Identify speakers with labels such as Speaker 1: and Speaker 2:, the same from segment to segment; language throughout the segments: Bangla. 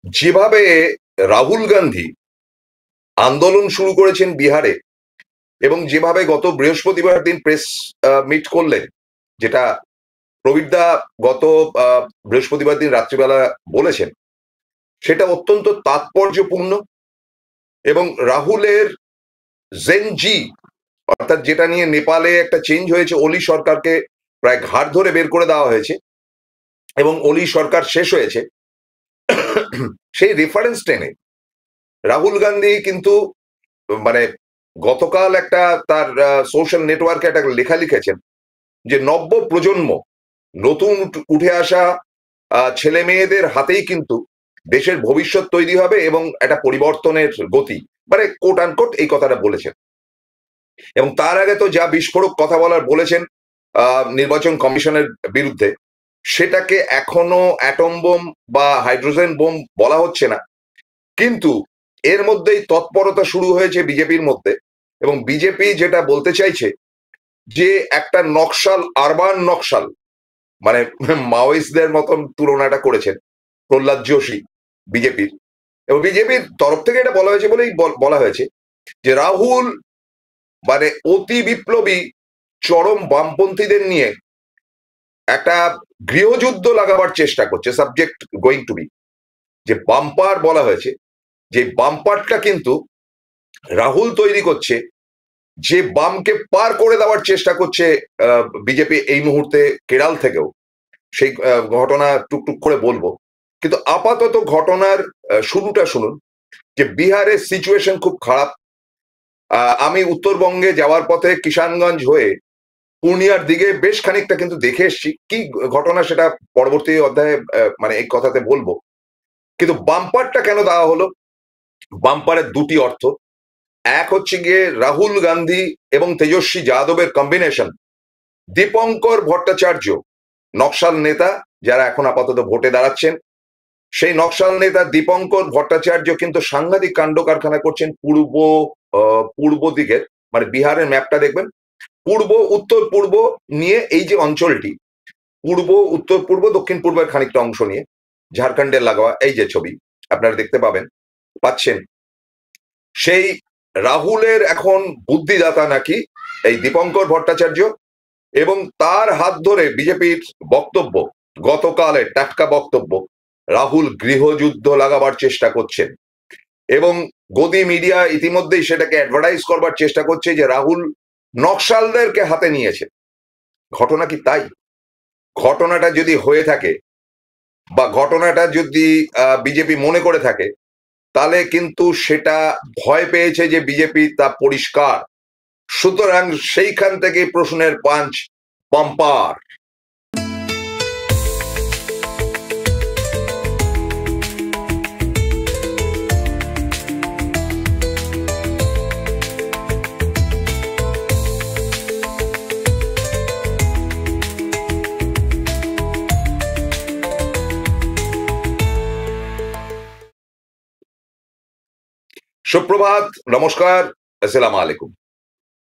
Speaker 1: যেভাবে রাহুল গান্ধী আন্দোলন শুরু করেছেন বিহারে এবং যেভাবে গত বৃহস্পতিবার দিন প্রেস মিট করলেন, যেটা প্রবীরদা গত বৃহস্পতিবার দিন রাত্রিবেলা বলেছেন, সেটা অত্যন্ত তাৎপর্যপূর্ণ। এবং রাহুলের জেনজি, অর্থাৎ যেটা নিয়ে নেপালে একটা চেঞ্জ হয়েছে, ওলি সরকারকে প্রায় ঘাড় ধরে বের করে দেওয়া হয়েছে এবং ওলি সরকার শেষ হয়েছে, সেই রেফারেন্স টেনে রাহুল গান্ধী কিন্তু মানে গতকাল একটা তার সোশ্যাল নেটওয়ার্কে একটা লেখা লিখেছেন যে নব্য প্রজন্ম, নতুন উঠে আসা ছেলে মেয়েদের হাতেই কিন্তু দেশের ভবিষ্যৎ তৈরি হবে এবং একটা পরিবর্তনের গতি, মানে কোট আনকোট এই কথাটা বলেছেন। এবং তার আগে তো যা বিস্ফোরক কথা বলার বলেছেন নির্বাচন কমিশনের বিরুদ্ধে, সেটাকে এখনো অ্যাটম বোম বা হাইড্রোজেন বোম বলা হচ্ছে না, কিন্তু এর মধ্যেই তৎপরতা শুরু হয়েছে বিজেপির মধ্যে। এবং বিজেপি যেটা বলতে চাইছে যে একটা নকশাল, আরবান নকশাল, মানে মাওয়িস্টদের মতন তুলনাটা করেছেন প্রহ্লাদ যোশী বিজেপির। এবং বিজেপির তরফ থেকে এটা বলা হয়েছে বলেই বলা হয়েছে যে রাহুল মানে অতি বিপ্লবী চরম বামপন্থীদের নিয়ে একটা গৃহযুদ্ধ লাগাবার চেষ্টা করছে, সাবজেক্ট গোয়িং টু বি, যে বাম্পার বলা হয়েছে, যে বাম্পারটা কিন্তু রাহুল তৈরি করছে, যে বামকে পার করে দেওয়ার চেষ্টা করছে বিজেপি এই মুহূর্তে কেরাল থেকেও। সেই ঘটনা টুকটুক করে বলবো, কিন্তু আপাতত ঘটনার শুরুটা শুনুন। যে বিহারের সিচুয়েশন খুব খারাপ। আমি উত্তরবঙ্গে যাওয়ার পথে কিষানগঞ্জ হয়ে পূর্ণিয়ার দিকে বেশ খানিকটা কিন্তু দেখে এসছি। কি ঘটনা সেটা পরবর্তী অধ্যায়ে মানে এই কথাতে বলবো। কিন্তু বাম্পারটা কেন দেওয়া হলো? বাম্পারের দুটি অর্থ। এক হচ্ছে গিয়ে রাহুল গান্ধী এবং তেজস্বী যাদবের কম্বিনেশন। দীপঙ্কর ভট্টাচার্য নকশাল নেতা, যারা এখন আপাতত ভোটে দাঁড়াচ্ছেন, সেই নকশাল নেতা দীপঙ্কর ভট্টাচার্য কিন্তু সাংঘাতিক কাণ্ড কারখানা করছেন পূর্ব দিকের, মানে বিহারের ম্যাপটা দেখবেন, পূর্ব উত্তর পূর্ব নিয়ে এই যে অঞ্চলটি, পূর্ব উত্তর পূর্ব দক্ষিণ পূর্বের খানিকটা অংশ নিয়ে ঝাড়খণ্ডের লাগোয়া এই যে ছবি আপনারা দেখতে পাচ্ছেন, সেই রাহুলের এখন বুদ্ধিদাতা নাকি এই দীপঙ্কর ভট্টাচার্য। এবং তার হাত ধরে বিজেপির বক্তব্য, গতকালের টাটকা বক্তব্য, রাহুল গৃহযুদ্ধ লাগাবার চেষ্টা করছেন। এবং গদি মিডিয়া ইতিমধ্যেই সেটাকে অ্যাডভার্টাইজ করবার চেষ্টা করছে যে রাহুল নকশালদেরকে হাতে নিয়েছে। ঘটনা কি তাই? ঘটনাটা যদি হয়ে থাকে বা ঘটনাটা যদি বিজেপি মনে করে থাকে, তাহলে কিন্তু সেটা ভয় পেয়েছে যে বিজেপি তা পরিষ্কার। সুতরাং সেইখান থেকে প্রশ্নের পাঞ্চ বাম্পার। সুপ্রভাত, নমস্কার, আসসালামু আলাইকুম।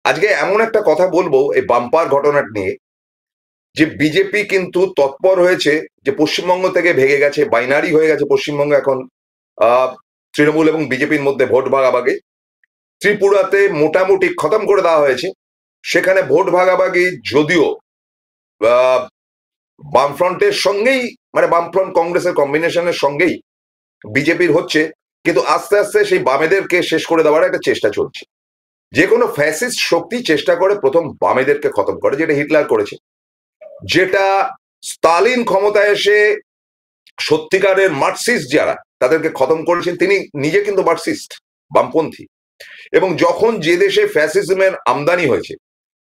Speaker 1: আজকে এমন একটা কথা বলবো এই বাম্পার ঘটনাটা নিয়ে, যে বিজেপি কিন্তু তৎপর হয়েছে যে পশ্চিমবঙ্গ থেকে ভেগে গেছে, বাইনারি হয়ে গেছে পশ্চিমবঙ্গ এখন তৃণমূল এবং বিজেপির মধ্যে ভোট ভাগাভাগি। ত্রিপুরাতে মোটামুটি খতম করে দেওয়া হয়েছে, সেখানে ভোট ভাগাভাগি যদিও বামফ্রন্টের সঙ্গেই, মানে বামফ্রন্ট কংগ্রেসের কম্বিনেশনের সঙ্গেই বিজেপির হচ্ছে, কিন্তু আস্তে আস্তে সেই বামেদেরকে শেষ করে দেওয়ার একটা চেষ্টা চলছে। যে কোনো ফ্যাসিস্ট শক্তি চেষ্টা করে প্রথম বামেদেরকে খতম করে, যেটা হিটলার করেছে, যেটা স্টালিন ক্ষমতায় এসে সত্যিকারের মার্কসিস্ট যারা তাদেরকে খতম করেছেন, তিনি নিজে কিন্তু মার্কসিস্ট, বামপন্থী। এবং যখন যে দেশে ফ্যাসিজমের আমদানি হয়েছে,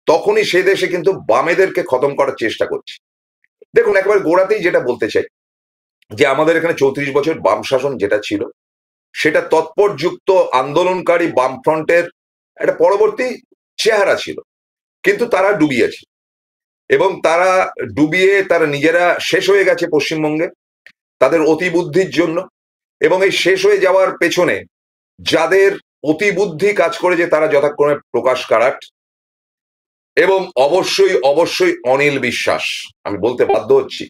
Speaker 1: তখনই সে দেশে কিন্তু বামেদেরকে খতম করার চেষ্টা করছে। দেখুন, একবার গোড়াতেই যেটা বলতে চাই, যে আমাদের এখানে 34 বছর বাম শাসন যেটা ছিল, সেটা তৎপরযুক্ত আন্দোলনকারী বামফ্রন্টের একটা পরবর্তী চেহারা ছিল, কিন্তু তারা ডুবিয়েছে। এবং তারা ডুবিয়ে তারা নিজেরা শেষ হয়ে গেছে পশ্চিমবঙ্গে তাদের অতিবুদ্ধির জন্য। এবং এই শেষ হয়ে যাওয়ার পেছনে যাদের অতিবুদ্ধি কাজ করেছে, তারা যথাক্রমে প্রকাশ কারাট এবং অবশ্যই অবশ্যই অনিল বিশ্বাস। আমি বলতে বাধ্য হচ্ছি,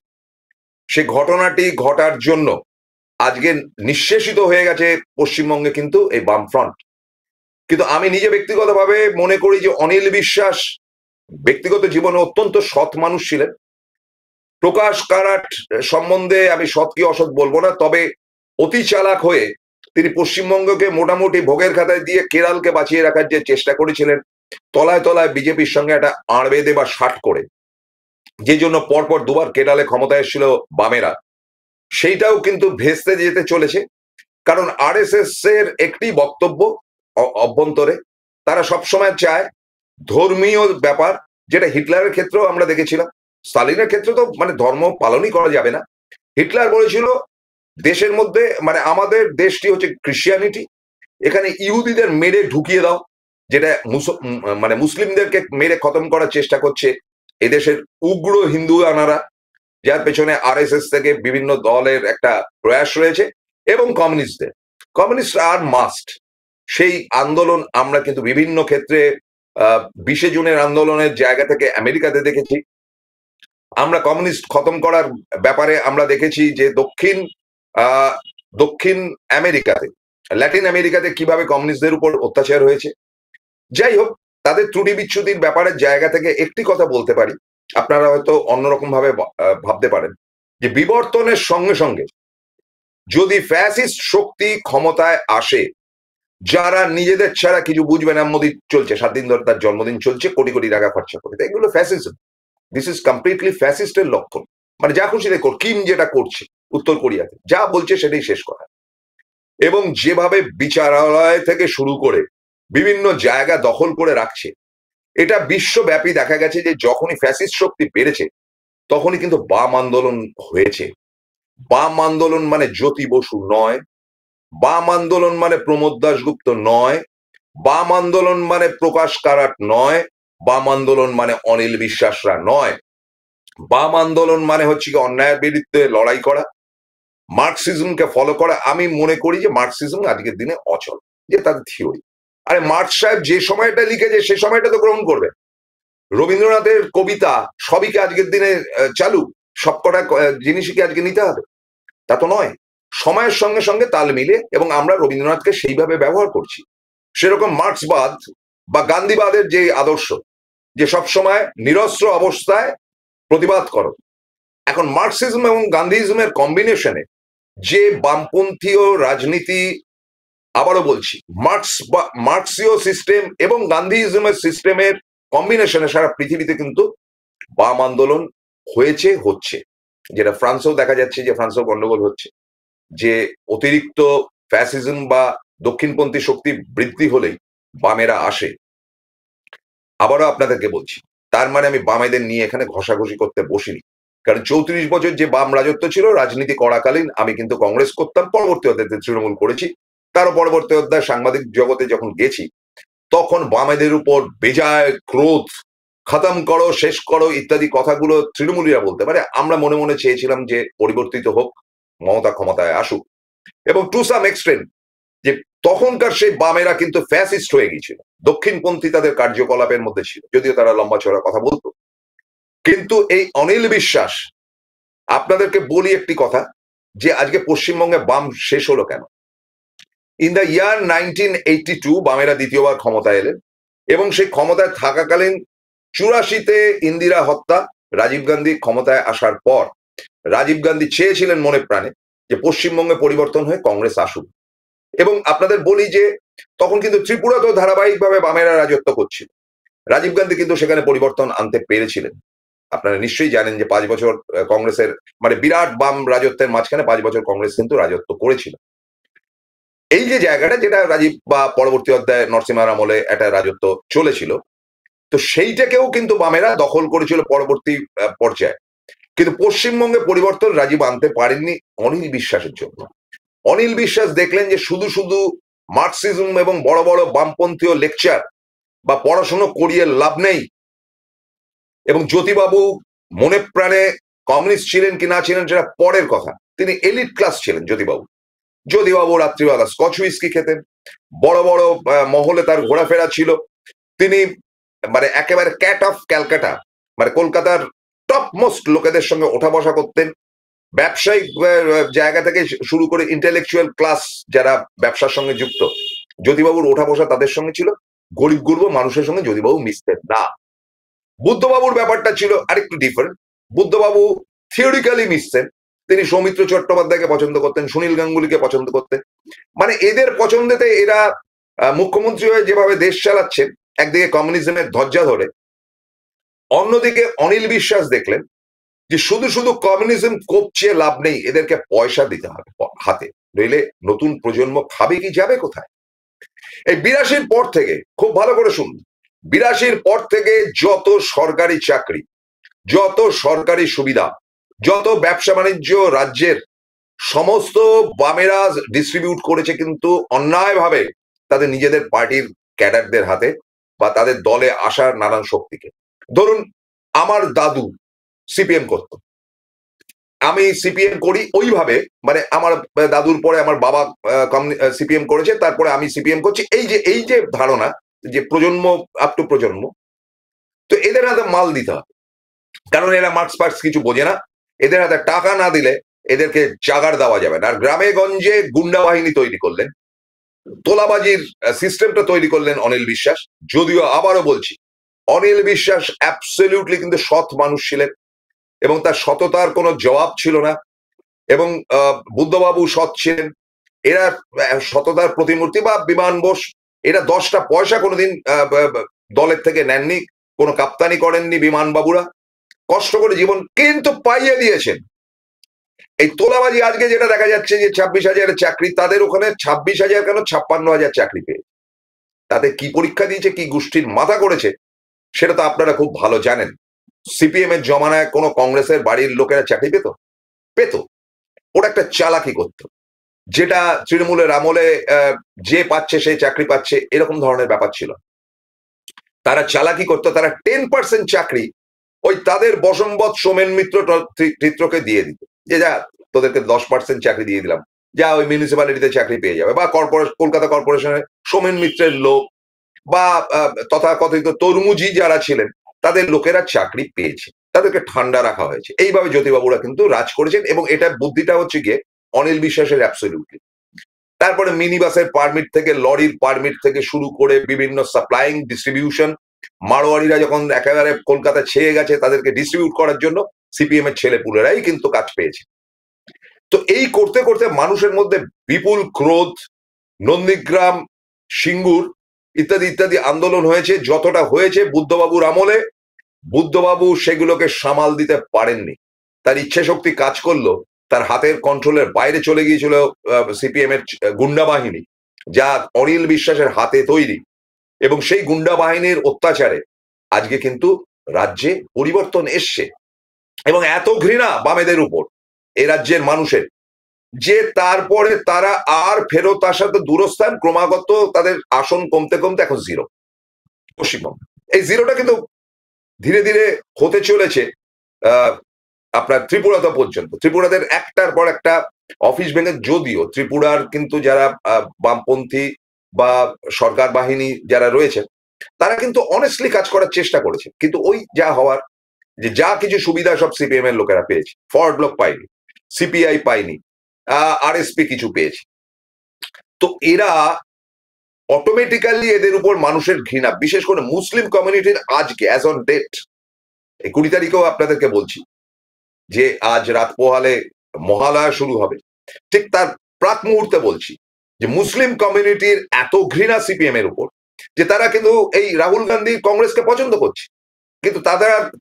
Speaker 1: সে ঘটনাটি ঘটার জন্য আজকে নিঃশেষিত হয়ে গেছে পশ্চিমবঙ্গে কিন্তু এই বামফ্রন্ট। কিন্তু আমি নিজে ব্যক্তিগতভাবে মনে করি যে অনিল বিশ্বাস ব্যক্তিগত জীবনে অত্যন্ত সৎ মানুষ ছিলেন। প্রকাশ কারাট সম্বন্ধে আমি সৎ কি অসৎ বলবো না, তবে অতি চালাক হয়ে তিনি পশ্চিমবঙ্গকে মোটামুটি ভোগের খাতায় দিয়ে কেরলকে বাঁচিয়ে রাখার যে চেষ্টা করেছিলেন, তলায় তলায় বিজেপির সঙ্গে একটা আড় বেঁধে বা ষাট করে, যে জন্য পরপর দুবার কেরলে ক্ষমতায় এসেছিল বামেরা, সেইটাও কিন্তু ভেস্তে যেতে চলেছে। কারণ আরএসএস এর একটি বক্তব্য অভ্যন্তরে, তারা সবসময় চায় ধর্মীয় ব্যাপার, যেটা হিটলারের ক্ষেত্রেও আমরা দেখেছিলাম। স্টালিনের ক্ষেত্রে তো মানে ধর্ম পালনই করা যাবে না। হিটলার বলেছিল দেশের মধ্যে মানে আমাদের দেশটি হচ্ছে ক্রিশ্চিয়ানিটি, এখানে ইহুদিদের মেরে ঢুকিয়ে দাও, যেটা মানে মুসলিমদেরকে মেরে খতম করার চেষ্টা করছে এদেশের উগ্র হিন্দু আনারা, যার পেছনে আরএসএস থেকে বিভিন্ন দলের একটা প্রয়াস রয়েছে, এবং কমিউনিস্টদের। কমিউনিস্ট আর মাস্ট। সেই আন্দোলন আমরা কিন্তু বিভিন্ন ক্ষেত্রে 20শে জুনের আন্দোলনের জায়গা থেকে আমেরিকাতে দেখেছি। আমরা কমিউনিস্ট খতম করার ব্যাপারে আমরা দেখেছি যে দক্ষিণ আমেরিকাতে, ল্যাটিন আমেরিকাতে কিভাবে কমিউনিস্টদের উপর অত্যাচার হয়েছে। যাই হোক, তাদের ত্রুটি বিচ্যুতির ব্যাপারের জায়গা থেকে একটি কথা বলতে পারি, আপনারা হয়তো অন্যরকম ভাবে ভাবতে পারেন, যে বিবর্তনের সঙ্গে সঙ্গে যদি ফ্যাসিস্ট শক্তি ক্ষমতায় আসে, যারা নিজেদের ছাড়া কিছু বুঝবে না, মোদী চলছে 7 দিন ধরে তার জন্মদিন চলছে, কোটি কোটি টাকা খরচা করে, এগুলো ফ্যাসিজম। দিস ইজ কমপ্লিটলি ফ্যাসিস্টের লক্ষণ। মানে যা খুশি দেখো, কিম যেটা করছে উত্তর কোরিয়াতে, যা বলছে সেটাই শেষ করা। এবং যেভাবে বিচারালয় থেকে শুরু করে বিভিন্ন জায়গা দখল করে রাখছে, এটা বিশ্বব্যাপী দেখা গেছে যে যখনই ফ্যাসিস্ট শক্তি বেড়েছে, তখনই কিন্তু বাম আন্দোলন হয়েছে। বাম আন্দোলন মানে জ্যোতি বসু নয়, বাম আন্দোলন মানে প্রমোদ দাশগুপ্ত নয়, বাম আন্দোলন মানে প্রকাশ কারাট নয়, বাম আন্দোলন মানে অনিল বিশ্বাসরা নয়। বাম আন্দোলন মানে হচ্ছে কি অন্যায়ের বিরুদ্ধে লড়াই করা, মার্কসিজমকে ফলো করা। আমি মনে করি যে মার্কসিজম আজকের দিনে অচল, যে তাদের থিওরি। আরে মার্কস সাহেব যে সময়টা লিখেছে সে সময়টা তো গ্রহণ করবে। রবীন্দ্রনাথের কবিতা সবই কি আজকের দিনে চালু? সবকটা জিনিসই কি আজকে নিতে হবে? তা তো নয়। সময়ের সঙ্গে সঙ্গে তাল মিলে, এবং আমরা রবীন্দ্রনাথকে সেইভাবে ব্যবহার করছি। সেরকম মার্ক্সবাদ বা গান্ধীবাদের যে আদর্শ, যে সবসময় নিরস্ত্র অবস্থায় প্রতিবাদ করো, এখন মার্কসিজম এবং গান্ধীজমের কম্বিনেশনে যে বামপন্থীয় রাজনীতি, আবারও বলছি, মার্কসীয় সিস্টেম এবং গান্ধীজমের সিস্টেমের কম্বিনেশনে সারা পৃথিবীতে কিন্তু বাম আন্দোলন হয়েছে, হচ্ছে। যেটা ফ্রান্সেও দেখা যাচ্ছে, যে ফ্রান্সেও গন্ডগোল হচ্ছে, যে অতিরিক্ত ফ্যাসিজম বা দক্ষিণপন্থী শক্তি বৃদ্ধি হলেই বামেরা আসে। আবারও আপনাদেরকে বলছি, তার মানে আমি বামেদের নিয়ে এখানে ঘষাঘষি করতে বসিনি। কারণ 34 বছর যে বাম রাজত্ব ছিল, রাজনীতি করাকালীন আমি কিন্তু কংগ্রেস করতাম, পরবর্তী অধ্যায়ে তৃণমূল করেছি। তারও পরবর্তী অধ্যায় সাংবাদিক জগতে যখন গেছি, তখন বামেদের উপর বেজায় ক্রোধ, খতম করো, শেষ করো ইত্যাদি কথাগুলো তৃণমূলীরা বলতে পারে। আমরা মনে মনে চেয়েছিলাম যে পরিবর্তিত হোক, মমতা ক্ষমতায় আসুক। এবং টু সাম এক্সটেন্ট, যে তখনকার সেই বামেরা কিন্তু ফ্যাসিস্ট হয়ে গিয়েছিল, দক্ষিণপন্থী তাদের কার্যকলাপের মধ্যে ছিল, যদিও তারা লম্বা চড়া কথা বলতো। কিন্তু এই অনিল বিশ্বাস, আপনাদেরকে বলি একটি কথা, যে আজকে পশ্চিমবঙ্গে বাম শেষ হলো কেন? ইন দ্য ইয়ার 1982 বামেরা দ্বিতীয়বার ক্ষমতায় এলেন, এবং সেই ক্ষমতায় থাকাকালীন 84-তে ইন্দিরা হত্যা, রাজীব গান্ধী ক্ষমতায় আসার পর রাজীব গান্ধী চেয়েছিলেন মনে প্রাণে যে পশ্চিমবঙ্গে পরিবর্তন হয়ে কংগ্রেস আসুক। এবং আপনাদের বলি যে তখন কিন্তু ত্রিপুরাতেও ধারাবাহিকভাবে বামেরা রাজত্ব করছিল। রাজীব গান্ধী কিন্তু সেখানে পরিবর্তন আনতে পেরেছিলেন। আপনারা নিশ্চয়ই জানেন যে 5 বছর কংগ্রেসের মানে বিরাট বাম রাজত্বের মাঝখানে 5 বছর কংগ্রেস কিন্তু রাজত্ব করেছিল। এই যে জায়গাটা, যেটা রাজীব বা পরবর্তী অধ্যায়ে নরসিংহার আমলে একটা রাজত্ব চলেছিল, তো সেইটাকেও কিন্তু বামেরা দখল করেছিল পরবর্তী পর্যায়ে। কিন্তু পশ্চিমবঙ্গে পরিবর্তন রাজীব আনতে পারেননি অনিল বিশ্বাসের জন্য। অনিল বিশ্বাস দেখলেন যে শুধু শুধু মার্কসিজম এবং বড় বড় বামপন্থীয় লেকচার বা পড়াশুনো করিয়ে লাভ নেই। এবং জ্যোতিবাবু মনে প্রাণে কমিউনিস্ট ছিলেন কি না ছিলেন সেটা পরের কথা, তিনি এলিট ক্লাস ছিলেন জ্যোতিবাবু। জ্যোতিবাবু রাত্রিবেলা স্কচ হুইস্কি খেতেন, বড় বড় মহলে তার ঘোরাফেরা ছিল। তিনি মানে একেবারে ক্যাট অফ ক্যালকাটা, মানে কলকাতার টপ মোস্ট লোকেদের সঙ্গে ওঠা বসা করতেন। ব্যবসায়িক জায়গা থেকে শুরু করে ইন্টেলেকচুয়াল ক্লাস যারা ব্যবসার সঙ্গে যুক্ত, জ্যোতিবাবুর ওঠা বসা তাদের সঙ্গে ছিল, গরিব গুরব মানুষের সঙ্গে জ্যোতিবাবু মিশতেন না। বুদ্ধবাবুর ব্যাপারটা ছিল আরেকটু ডিফারেন্ট। বুদ্ধবাবু থিওরিক্যালি মিশতেন, তিনি সৌমিত্র চট্টোপাধ্যায়কে পছন্দ করতেন, সুনীল গাঙ্গুলিকে পছন্দ করতেন। মানে এদের পছন্দেতে এরা মুখ্যমন্ত্রী হয়ে যেভাবে দেশ চালাচ্ছেন, একদিকে কমিউনিজমের ধ্বজা ধরে, অন্যদিকে অনিল বিশ্বাস দেখলেন যে শুধু শুধু কমিউনিজম কোপচিয়ে লাভ নেই, এদেরকে পয়সা দিতে হবে হাতে, নইলে নতুন প্রজন্ম খাবে কি, যাবে কোথায়। এই 82-র পর থেকে, খুব ভালো করে শুনুন, 82-র পর থেকে যত সরকারি চাকরি, যত সরকারি সুবিধা, যত ব্যবসা বাণিজ্য রাজ্যের সমস্ত বামেরা ডিস্ট্রিবিউট করেছে কিন্তু অন্যায়ভাবে তাদের নিজেদের পার্টির ক্যাডারদের হাতে বা তাদের দলে আসার নানান শক্তিকে। ধরুন আমার দাদু সিপিএম করতো, আমি সিপিএম করি ওইভাবে, মানে আমার দাদুর পরে আমার বাবা সিপিএম করেছে, তারপরে আমি সিপিএম করছি, এই যে ধারণা যে প্রজন্ম আপ টু প্রজন্ম, তো এদের হাতে মাল দিতে হবে, কারণ এরা মার্কস পার্কস কিছু বোঝে না, এদের হাতে টাকা না দিলে এদেরকে জাগার দেওয়া যাবে না। আর গ্রামে গঞ্জে গুন্ডা বাহিনী তৈরি করলেন, তোলাবাজির সিস্টেমটা তৈরি করলেন অনিল বিশ্বাস। যদিও আবারও বলছি, অনিল বিশ্বাস অ্যাবসলিউটলি কিন্তু সৎ মানুষ ছিলেন এবং তার সততার কোনো জবাব ছিল না, এবং বুদ্ধবাবু সৎ ছিলেন। এরা সততার প্রতিমূর্তি, বা বিমান বোস, এরা 10টা পয়সা কোনোদিন দলের থেকে নেননি, কোনো কাপ্তানি করেননি বিমান বাবুরা, কষ্ট করে জীবন কিন্তু পাইয়ে দিয়েছেন। এই তোলাবাজি আজকে যেটা দেখা যাচ্ছে যে 26,000 চাকরি, তাদের ওখানে 26,000 কেন 56,000 চাকরি পেয়ে, তাতে কি পরীক্ষা দিয়েছে, কি গোষ্ঠীর মাথা করেছে, সেটা তো আপনারা খুব ভালো জানেন। সিপিএম এর জমানায় কোনো কংগ্রেসের বাড়ির লোকেরা চাকরি পেত? পেত। ওরা একটা চালাকি করতো, যেটা তৃণমূলের আমলে যে পাচ্ছে সে চাকরি পাচ্ছে এরকম ধরনের ব্যাপার ছিল। তারা চালাকি করতো, তারা 10% চাকরি ওই তাদের বসম্বত সোমেন মিত্র চিত্রকে দিয়ে দিত, যে যা তোদেরকে 10% চাকরি দিয়ে দিলাম, যা ওই মিউনিসিপ্যালিটিতে চাকরি পেয়ে যাবে, বা কলকাতা কর্পোরেশনের সোমেন মিত্রের লোক বা তথাকথিত তরমুজি যারা ছিলেন তাদের লোকেরা চাকরি পেয়েছে, তাদেরকে ঠান্ডা রাখা হয়েছে। এইভাবে জ্যোতিবাবুরা কিন্তু রাজ করেছেন, এবং এটা বুদ্ধিটা হচ্ছে গিয়ে অনিল বিশ্বাসের অ্যাবসলিউটলি। তারপরে মিনি বাসের পারমিট থেকে, লরির পারমিট থেকে শুরু করে বিভিন্ন সাপ্লাইং, ডিস্ট্রিবিউশন, মারোয়ারিরা যখন একেবারে কলকাতা ছেয়ে গেছে, তাদেরকে ডিস্ট্রিবিউট করার জন্য সিপিএম এর ছেলেপুলেরাই কিন্তু কাজ পেয়েছে। তো এই করতে করতে মানুষের মধ্যে বিপুল ক্রোধ, নন্দীগ্রাম, সিঙ্গুর ইত্যাদি ইত্যাদি আন্দোলন হয়েছে, যতটা হয়েছে বুদ্ধবাবুর আমলে, বুদ্ধবাবু সেগুলোকে সামাল দিতে পারেননি। তার ইচ্ছে শক্তি কাজ করলো, তার হাতের কন্ট্রোলের বাইরে চলে গিয়েছিল সিপিএম এর গুন্ডা বাহিনী, যা অনিল বিশ্বাসের হাতে তৈরি, এবং সেই গুন্ডা বাহিনীর অত্যাচারে আজকে কিন্তু রাজ্যে পরিবর্তন এসছে। এবং এত ঘৃণা বামেদের উপর এ রাজ্যের মানুষের, যে তারপরে তারা আর ফেরত আসার তো দূরস্থান, ক্রমাগত তাদের আসন কমতে কমতে এখন 0 পশ্চিমবঙ্গ। এই 0টা কিন্তু ধীরে ধীরে হতে চলেছে আপনার ত্রিপুরাতে পর্যন্ত। ত্রিপুরাদের একটার পর একটা অফিস ভেঙে, যদিও ত্রিপুরার কিন্তু যারা বামপন্থী বা সরকার বাহিনী যারা রয়েছে, তারা কিন্তু অনেস্টলি কাজ করার চেষ্টা করেছে, কিন্তু ওই যা হওয়ার, যে যা কিছু সুবিধা সব সিপিএম এর লোকেরা পেয়েছে, ফরওয়ার্ড ব্লক পায়নি, সিপিআই পায়নি, আরএসপি কিছু পেয়েছে। তো এরা অটোমেটিক্যালি, এদের উপর মানুষের ঘৃণা, বিশেষ করে মুসলিম কমিউনিটির আজকে অ্যাজ অন ডেট, এই 20 তারিখেও আপনাদেরকে বলছি যে আজ রাত পোহালে মহালয়া শুরু হবে, ঠিক তার প্রাক মুহূর্তে বলছি যে মুসলিম কমিউনিটির এত ঘৃণা সিপিএম এর উপর, যে তারা কিন্তু এই রাহুল গান্ধী কংগ্রেসকে পছন্দ করছে, কিন্তু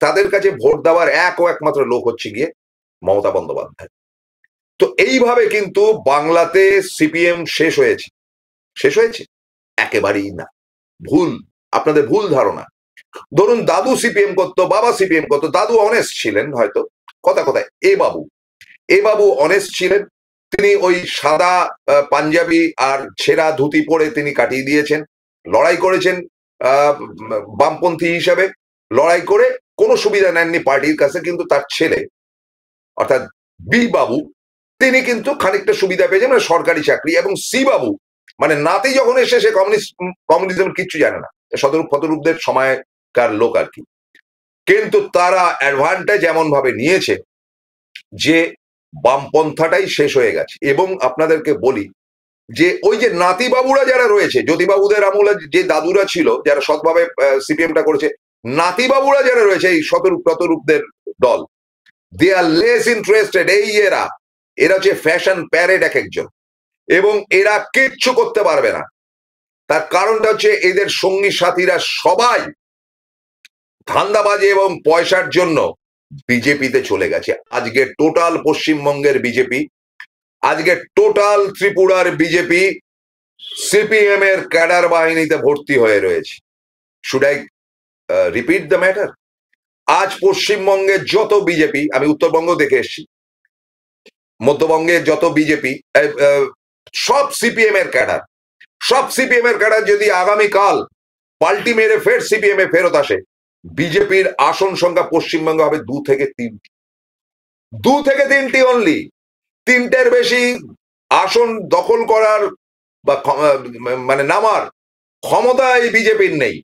Speaker 1: তাদের কাছে ভোট দেওয়ার এক ও একমাত্র লোক হচ্ছে গিয়ে মমতা বন্দ্যোপাধ্যায়। তো এইভাবে কিন্তু বাংলাতে সিপিএম শেষ হয়েছে। শেষ হয়েছে? একেবারেই না, ভুল, আপনাদের ভুল ধারণা। ধরুন দাদু সিপিএম করতো, বাবা সিপিএম করতো, দাদু অনেস্ট ছিলেন হয়তো, কথা কথায় এ বাবু অনেস্ট ছিলেন, তিনি ওই সাদা পাঞ্জাবি আর ছেঁড়া ধুতি পরে তিনি কাটিয়ে দিয়েছেন, লড়াই করেছেন বামপন্থী হিসাবে, লড়াই করে কোনো সুবিধা নেননি পার্টির কাছে, কিন্তু তার ছেলে অর্থাৎ বি বাবু, তিনি কিন্তু খানিকটা সুবিধা পেয়েছেন, মানে সরকারি চাকরি। এবং সি বাবু মানে নাতি যখন এসে, সে কমিউনিজম কিচ্ছু জানে না, শতরূপ ফতরূপদের সময়কার লোক আর কি, কিন্তু তারা অ্যাডভান্টেজ এমন ভাবে নিয়েছে যে বামপন্থাটাই শেষ হয়ে গেছে। এবং আপনাদেরকে বলি যে ওই যে নাতিবাবুরা যারা রয়েছে, জ্যোতিবাবুদের আমলে যে দাদুরা ছিল যারা সৎভাবে সিপিএমটা করেছে, নাতিবাবুরা যারা রয়েছে এই শতরূপ ততরূপদের দল, দে আর লেস ইন্টারেস্টেড। এরা হচ্ছে ফ্যাশন প্যারেড এক একজন, এবং এরা কিচ্ছু করতে পারবে না। তার কারণটা হচ্ছে এদের সঙ্গী সাথীরা সবাই ধান্দাবাজি এবং পয়সার জন্য বিজেপিতে চলে গেছে। আজকে টোটাল পশ্চিমবঙ্গের বিজেপি, আজকে টোটাল ত্রিপুরার বিজেপি সিপিএম এর ক্যাডার বাহিনীতে ভর্তি হয়ে রয়েছে। Should I repeat the matter? আজ পশ্চিমবঙ্গে যত বিজেপি, আমি উত্তরবঙ্গ দেখে এসেছি, মধ্যবঙ্গে যত বিজেপি, সব সিপিএম এর ক্যাডার, সব সিপিএম এর ক্যাডার যদি আগামীকাল পাল্টি মেরে ফের সিপিএম এ ফেরত আসে, বিজেপির আসন সংখ্যা পশ্চিমবঙ্গে হবে 2 থেকে 3টি, 2 থেকে 3টি অনলি। 3টের বেশি আসন দখল করার বা মানে নামার ক্ষমতা এই বিজেপির নেই।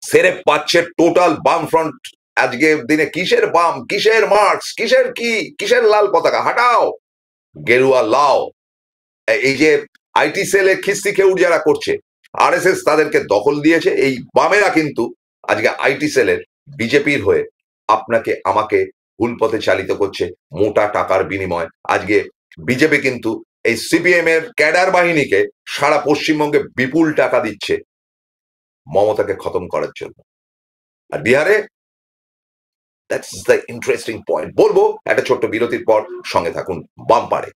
Speaker 1: সেরে পাচ্ছে টোটাল বাম ফ্রন্ট। আজকে দিনে কিসের বাম, কিসের মার্কস, কিসের কি, কিসের লাল পতাকা? হাটাও, গেরুয়া লাও। এই যে আইটি সেলে খিস্তি খেউট যারা করছে, আরএসএস তাদেরকে দখল দিয়েছে। এই বামেরা কিন্তু আজকে আইটি সেলের বিজেপির হয়ে আপনাকে আমাকে ভুল পথে চালিত করছে মোটা টাকার বিনিময়। আজকে বিজেপি কিন্তু এই সিপিএম এর ক্যাডার বাহিনীকে সারা পশ্চিমবঙ্গে বিপুল টাকা দিচ্ছে মমতাকে খতম করার জন্য। আর বিহারে দ্যাটস দ্য ইন্টারেস্টিং পয়েন্ট। বলবো একটা ছোট্ট বিরতির পর, সঙ্গে থাকুন বামপাড়ে।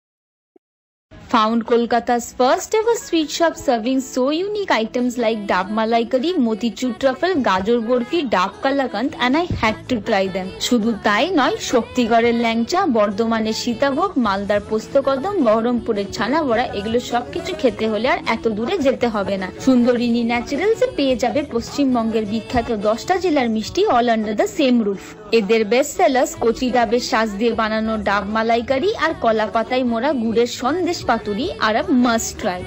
Speaker 2: Found Kolkata's first ever sweet shop serving so unique items like Dab Malai Curry, Motichur Truffle, Gajor Burfi, Dab Kalakand, and I had to try them. শুধু তাই নয়, শক্তিগড়ের ল্যাংচা, বর্ধমানের সীতাভোগ, মালদার পোস্তকদম, বহরমপুরের ছানা বড়া, এগুলো সবকিছু খেতে হলে আর এত দূরে যেতে হবে না। সুন্দরিনী ন্যাচারালসে পেয়ে যাবে পশ্চিমবঙ্গের বিখ্যাত 10টা জেলার মিষ্টি all under the same roof. এদের বেস্ট সেলার্স কচি ডাবের শাঁস দিয়ে বানানো ডাব মালাইকারি আর কলা পাতায় মোড়া গুড়ের সন্দেশ পাতুরি আর আ মাস্ট ট্রাই।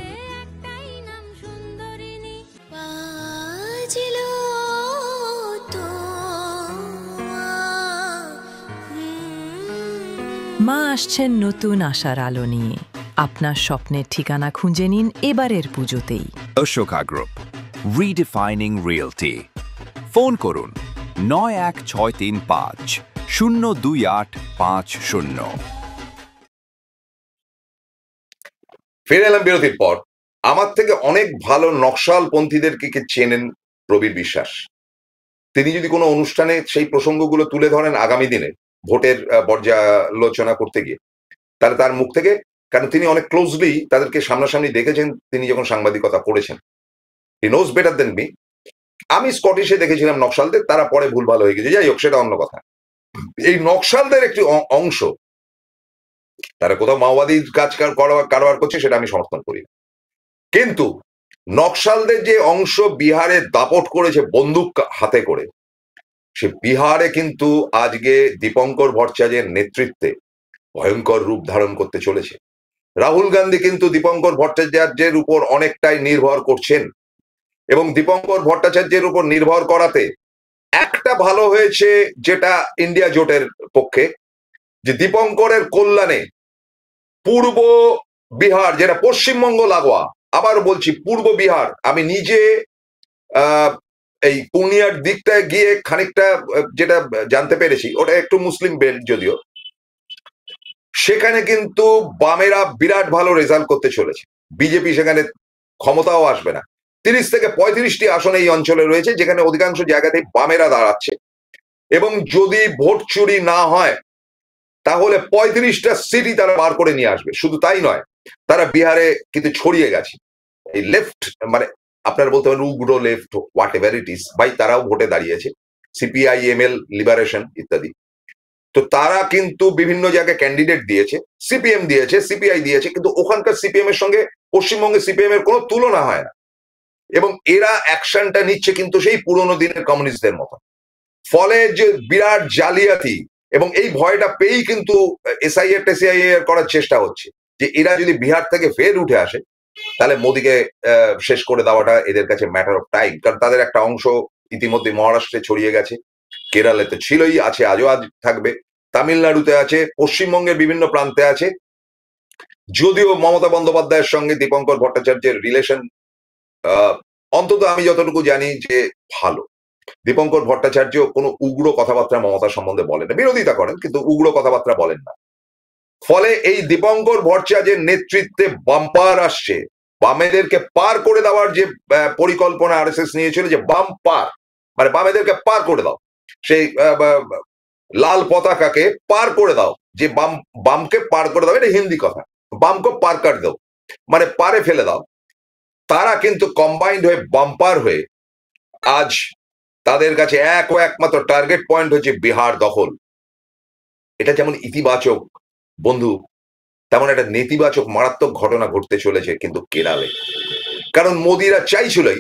Speaker 3: মা আসছেন নতুন আশার আলো নিয়ে। আপনার স্বপ্নের ঠিকানা খুঁজে নিন এবারের পুজোতেই।
Speaker 4: Ashoka Group, redefining realty. Phone করুন 9163502850।
Speaker 1: ফিরে এলাম বিরতির পর। আমার থেকে অনেক ভালো নকশাল পন্থীদেরকে চেনেন প্রবীর বিশ্বাস। তিনি যদি কোনো অনুষ্ঠানে সেই প্রসঙ্গগুলো তুলে ধরেন আগামী দিনে ভোটের পর্যালোচনা করতে গিয়ে, তাহলে তার মুখ থেকে, কারণ তিনি অনেক ক্লোজলি তাদেরকে সামনাসামনি দেখেছেন তিনি যখন সাংবাদিকতা করেছেন, he knows better than me. আমি স্কটিশে দেখেছিলাম নকশালদের, তারা পরে ভুলভাল হয়ে গেছে, যাই হোক সেটা অন্য কথা। এই নকশালদের একটি অংশ তারা কোথাও মাওবাদীর কাজ কারবার করছে, সেটা আমি সমর্থন করি না। কিন্তু নকশালদের যে অংশ বিহারে দাপট করেছে বন্দুক হাতে করে, সে বিহারে কিন্তু আজকে দীপঙ্কর ভট্টাচার্যের নেতৃত্বে ভয়ঙ্কর রূপ ধারণ করতে চলেছে। রাহুল গান্ধী কিন্তু দীপঙ্কর ভট্টাচার্যের উপর অনেকটাই নির্ভর করছেন, এবং দীপঙ্কর ভট্টাচার্যের উপর নির্ভর করাতে একটা ভালো হয়েছে যেটা ইন্ডিয়া জোটের পক্ষে, যে দীপঙ্করের কল্যাণে পূর্ব বিহার, যেটা পশ্চিমবঙ্গ লাগোয়া, আবার বলছি পূর্ব বিহার, আমি নিজে এই পূর্ণিয়ার দিকটায় গিয়ে খানিকটা যেটা জানতে পেরেছি, ওটা একটু মুসলিম বেল্ট যদিও, সেখানে কিন্তু বামেরা বিরাট ভালো রেজাল্ট করতে চলেছে। বিজেপি সেখানে ক্ষমতাও আসবে না। 30 থেকে 35টি আসন এই অঞ্চলে রয়েছে, যেখানে অধিকাংশ জায়গাতেই বামেরা দাঁড়াচ্ছে, এবং যদি ভোট চুরি না হয় তাহলে 35টা সিটি তারা বার করে নিয়ে আসবে। শুধু তাই নয়, তারা বিহারে কিন্তু ছড়িয়ে গেছে। এই লেফট, মানে আপনারা বলতে পারেন উগ্র লেফট, হোয়াট এভার ইট ইস, ভাই তারাও ভোটে দাঁড়িয়েছে, সিপিআই, এমএল, লিবারেশন ইত্যাদি। তো তারা কিন্তু বিভিন্ন জায়গায় ক্যান্ডিডেট দিয়েছে, সিপিএম দিয়েছে, সিপিআই দিয়েছে, কিন্তু ওখানকার সিপিএম এর সঙ্গে পশ্চিমবঙ্গে সিপিএম এর কোনো তুলনা হয় না। এবং এরা অ্যাকশনটা নিচ্ছে কিন্তু সেই পুরোনো দিনের কমিউনিস্টদের মতো। ফলে যে বিরাট জালিয়াতি, এবং এই ভয়টা পেয়েই কিন্তু এসআইআর টেসআইআর করার চেষ্টা হচ্ছে, যে এরা যদি বিহার থেকে ফের উঠে আসে তাহলে মোদীকে শেষ করে দেওয়াটা এদের কাছে ম্যাটার অফ টাইম। কারণ তাদের একটা অংশ ইতিমধ্যে মহারাষ্ট্রে ছড়িয়ে গেছে, কেরালে তো ছিলই, আছে, আজও আজ থাকবে, তামিলনাড়ুতে আছে, পশ্চিমবঙ্গের বিভিন্ন প্রান্তে আছে। যদিও মমতা বন্দ্যোপাধ্যায়ের সঙ্গে দীপঙ্কর ভট্টাচার্যের রিলেশন অন্তত আমি যতটুকু জানি যে ভালো। দীপঙ্কর ভট্টাচার্য কোনো উগ্র কথাবার্তা মমতা সম্বন্ধে বলেন না, বিরোধিতা করেন কিন্তু উগ্র কথাবার্তা বলেন না। ফলে এই দীপঙ্কর ভট্টাচার্যের নেতৃত্বে বাম্পার আসছে, বামেদেরকে পার করে দেওয়ার যে পরিকল্পনা আরএসএস নিয়েছিল, যে বাম পার মানে বামেদেরকে পার করে দাও, সেই লাল পতাকাকে পার করে দাও, যে বামকে পার করে দাও, এটা হিন্দি কথা, বামকে পার কাট দাও মানে পারে ফেলে দাও। তারা কিন্তু কম্বাইন্ড হয়ে বাম্পার হয়ে আজ তাদের কাছে একমাত্র টার্গেট পয়েন্ট হচ্ছে বিহার দখল। এটা যেমন ইতিবাচক বন্ধু, তেমন একটা নেতিবাচক মারাত্মক ঘটনা ঘটতে চলেছে কিন্তু কেরালে। কারণ মোদিরা চাইছিলই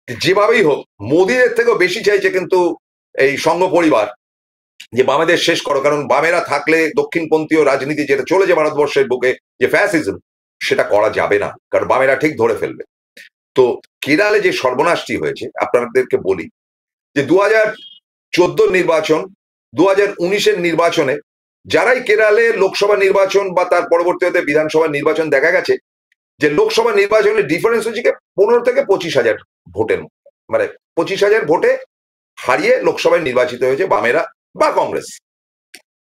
Speaker 1: যেভাবেই হোক, মোদিদের থেকেও বেশি চাইছে কিন্তু এই সংঘ পরিবার যে বামেদের শেষ করো, কারণ বামেরা থাকলে দক্ষিণপন্থীয় রাজনীতি যেটা চলেছে ভারতবর্ষের বুকে, যে ফ্যাসিজম, সেটা করা যাবে না, কারণ বামেরা ঠিক ধরে ফেলবে। তো কেরালে যে সর্বনাশটি হয়েছে আপনাদেরকে বলি, যে 2014 নির্বাচন, 2019-এর নির্বাচনে যারাই কেরালে লোকসভা নির্বাচন বা তার পরবর্তীতে বিধানসভা নির্বাচন, দেখা গেছে যে লোকসভা নির্বাচনের ডিফারেন্স হচ্ছে 15 থেকে 25,000 ভোটের, মানে 25,000 ভোটে হারিয়ে লোকসভায় নির্বাচিত হয়েছে বামেরা বা কংগ্রেস।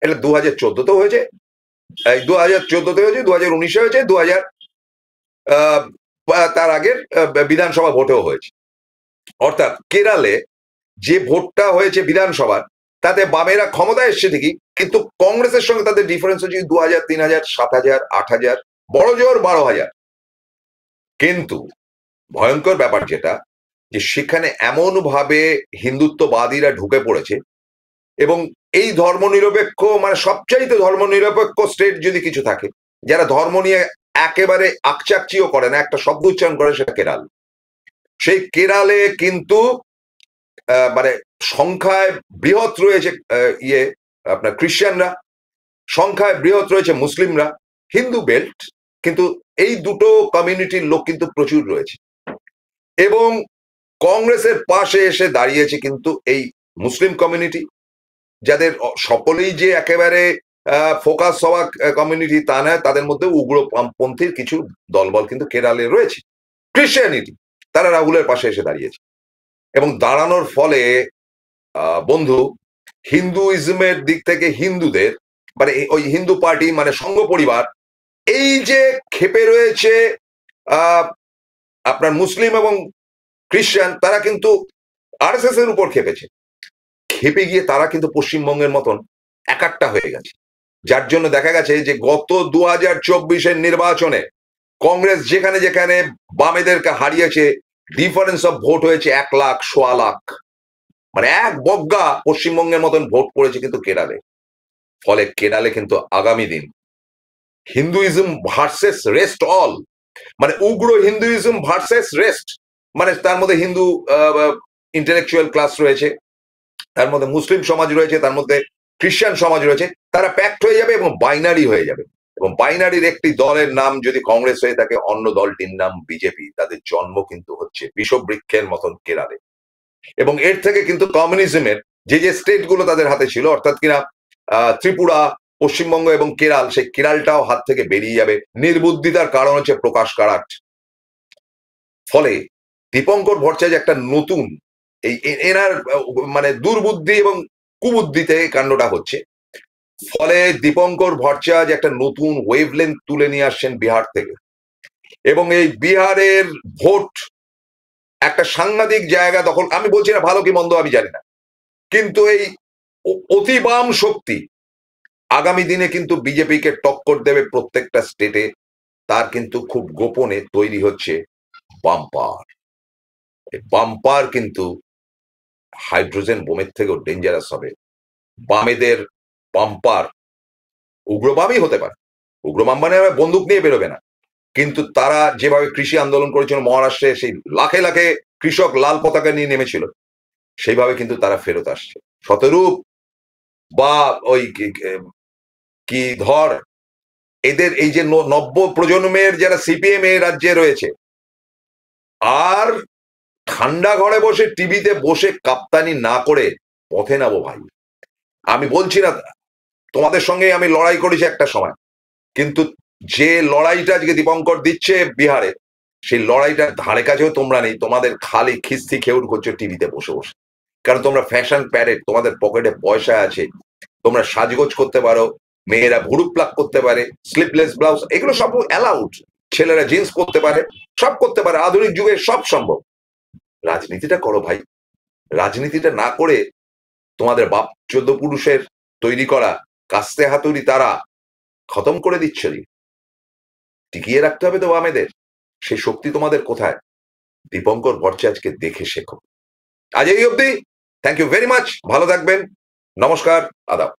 Speaker 1: এটা 2014-তেও হয়েছে, 2014-তে হয়েছে, 2019-এ হয়েছে, 2000 তার আগের বিধানসভা ভোটেও হয়েছে। অর্থাৎ কেরালে যে ভোটটা হয়েছে বিধানসভার, তাতে বামেরা ক্ষমতায় এসছে ঠিকই, কিন্তু কংগ্রেসের সঙ্গে তাদের ডিফারেন্স হচ্ছে 2000, 3000, 7000, 8000, বড় জোর 12,000। কিন্তু ভয়ঙ্কর ব্যাপার যেটা, যে সেখানে এমন ভাবে হিন্দুত্ববাদীরা ঢুকে পড়েছে, এবং এই ধর্মনিরপেক্ষ মানে সবচাইতে ধর্মনিরপেক্ষ স্টেট যদি কিছু থাকে, যারা ধর্ম নিয়ে একেবারে আকচাকচিও করে না, একটা শব্দ উচ্চারণ করে, সেটা কেরাল। সেই কেরালে কিন্তু মানে সংখ্যায় বৃহৎ রয়েছে আপনার খ্রিস্টানরা, সংখ্যায় বৃহৎ রয়েছে মুসলিমরা, হিন্দু বেল্ট, কিন্তু এই দুটো কমিউনিটির লোক কিন্তু প্রচুর রয়েছে। এবং কংগ্রেসের পাশে এসে দাঁড়িয়েছে কিন্তু এই মুসলিম কমিউনিটি, যাদের সকলেই যে একেবারে ফোকাস হওয়া কমিউনিটি তা নয়, তাদের মধ্যে উগ্রপন্থীর কিছু দলবল কিন্তু কেরালে রয়েছে। ক্রিশ্চিয়ানিটি, তারা রাহুলের পাশে এসে দাঁড়িয়েছে, এবং দাঁড়ানোর ফলে বন্ধু, হিন্দুইজমের দিক থেকে হিন্দুদের মানে ওই হিন্দু পার্টি মানে সংঘ পরিবার এই যে ক্ষেপে রয়েছে আপনার মুসলিম এবং খ্রিস্টান, তারা কিন্তু আরএসএস এর উপর খেপেছে, খেপে গিয়ে তারা কিন্তু পশ্চিমবঙ্গের মতন একাট্টা হয়ে গেছে। যার জন্য দেখা গেছে যে গত 2024-এর নির্বাচনে কংগ্রেস যেখানে যেখানে বামেদেরকে হারিয়েছে, ডিফারেন্স অফ ভোট হয়েছে 1 লাখ, 1.25 লাখ, মানে এক বগ্গা পশ্চিমবঙ্গের মতন ভোট পড়েছে কিন্তু কেরালে। ফলে কেরালে কিন্তু আগামী দিন হিন্দুইজম ভার্সেস রেস্ট অল, মানে উগ্র হিন্দুইজম ভার্সেস রেস্ট, মানে তার মধ্যে হিন্দু ইন্টেলেকচুয়াল ক্লাস রয়েছে, তার মধ্যে মুসলিম সমাজ রয়েছে, তার মধ্যে খ্রিস্টান সমাজ রয়েছে, তারা প্যাক্ট হয়ে যাবে এবং বাইনারি হয়ে যাবে। এবং বাইনারির একটি দলের নাম যদি কংগ্রেস হয়ে থাকে, অন্য দলটির নাম বিজেপি। তাদের জন্ম কিন্তু হচ্ছে বিষবৃক্ষের মতন কেরালে, এবং এর থেকে কিন্তু কমিউনিজমের যে যে স্টেট গুলো তাদের হাতে ছিল, অর্থাৎ কিনা ত্রিপুরা, পশ্চিমবঙ্গ এবং কেরাল, সেই কেরালটাও হাত থেকে বেরিয়ে যাবে। নির্বুদ্ধিতার কারণ হচ্ছে প্রকাশ কারাট। ফলে দীপঙ্কর ভট্টাচার্য একটা নতুন এই এনার মানে দুর্বুদ্ধি এবং কুবুদ্ধিতে কাণ্ডটা হচ্ছে। ফলে দীপঙ্কর ভট্টাচার্য একটা নতুন ওয়েভলেন্থ তুলে নিয়ে আসছেন বিহার থেকে, এবং এই বিহারের ভোট একটা সাংঘাতিক জায়গা দখল। আমি বলছি না ভালো কি মন্দ আমি জানি না, কিন্তু এই অতি বাম শক্তি আগামী দিনে কিন্তু বিজেপিকে টক্কর দেবে প্রত্যেকটা স্টেটে। তার কিন্তু খুব গোপনে তৈরি হচ্ছে বাম্পার। বাম্পার কিন্তু হাইড্রোজেন বোমের থেকেও ডেঞ্জারাস হবে। বামেদের বাম্পার উগ্রবামই হতে পারে, উগ্রবাম মানে বন্দুক নিয়ে বেরোবে না, কিন্তু তারা যেভাবে কৃষি আন্দোলন করেছিল মহারাষ্ট্রে, সেই লাখে লাখে কৃষক লাল পতাকা নিয়ে নেমেছিল, সেইভাবে কিন্তু তারা ফেরত আসছে। শতরূপ বা ওই কি ধর, এদের এই যে নব্য প্রজন্মের যারা সিপিএম এই রাজ্যে রয়েছে, আর ঠান্ডা ঘরে বসে টিভিতে বসে কাপ্তানি না করে পথে নামো ভাই। আমি বলছি না তোমাদের সঙ্গে আমি লড়াই করেছি একটা সময়, কিন্তু যে লড়াইটা আজকে দীপঙ্কর দিচ্ছে বিহারে, সেই লড়াইটার ধারে কাছেও তোমরা নেই। তোমাদের খালি খিস্তি খেউর করছো টিভিতে বসে বসে, কারণ তোমরা ফ্যাশন প্যারেড, তোমাদের পকেটে পয়সা আছে, তোমরা সাজগোজ করতে পারো, মেয়েরা ভুরু প্লাক করতে পারে, স্লিপলেস ব্লাউজ, এগুলো সব অ্যালাউড, ছেলেরা জিন্স করতে পারে, সব করতে পারে, আধুনিক যুগে সব সম্ভব। রাজনীতিটা করো ভাই, রাজনীতিটা না করে তোমাদের বাপ 14 পুরুষের তৈরি করা কাস্তে হাতুড়ি তারা খতম করে দিচ্ছে। টিকিয়ে রাখতে হবে তো বামেদের, সেই শক্তি তোমাদের কোথায়? দীপঙ্কর ভট্টাচার্যকে দেখে শেখো। আজ এই অবধি, থ্যাংক ইউ ভেরি মাচ, ভালো থাকবেন, নমস্কার, আদাব।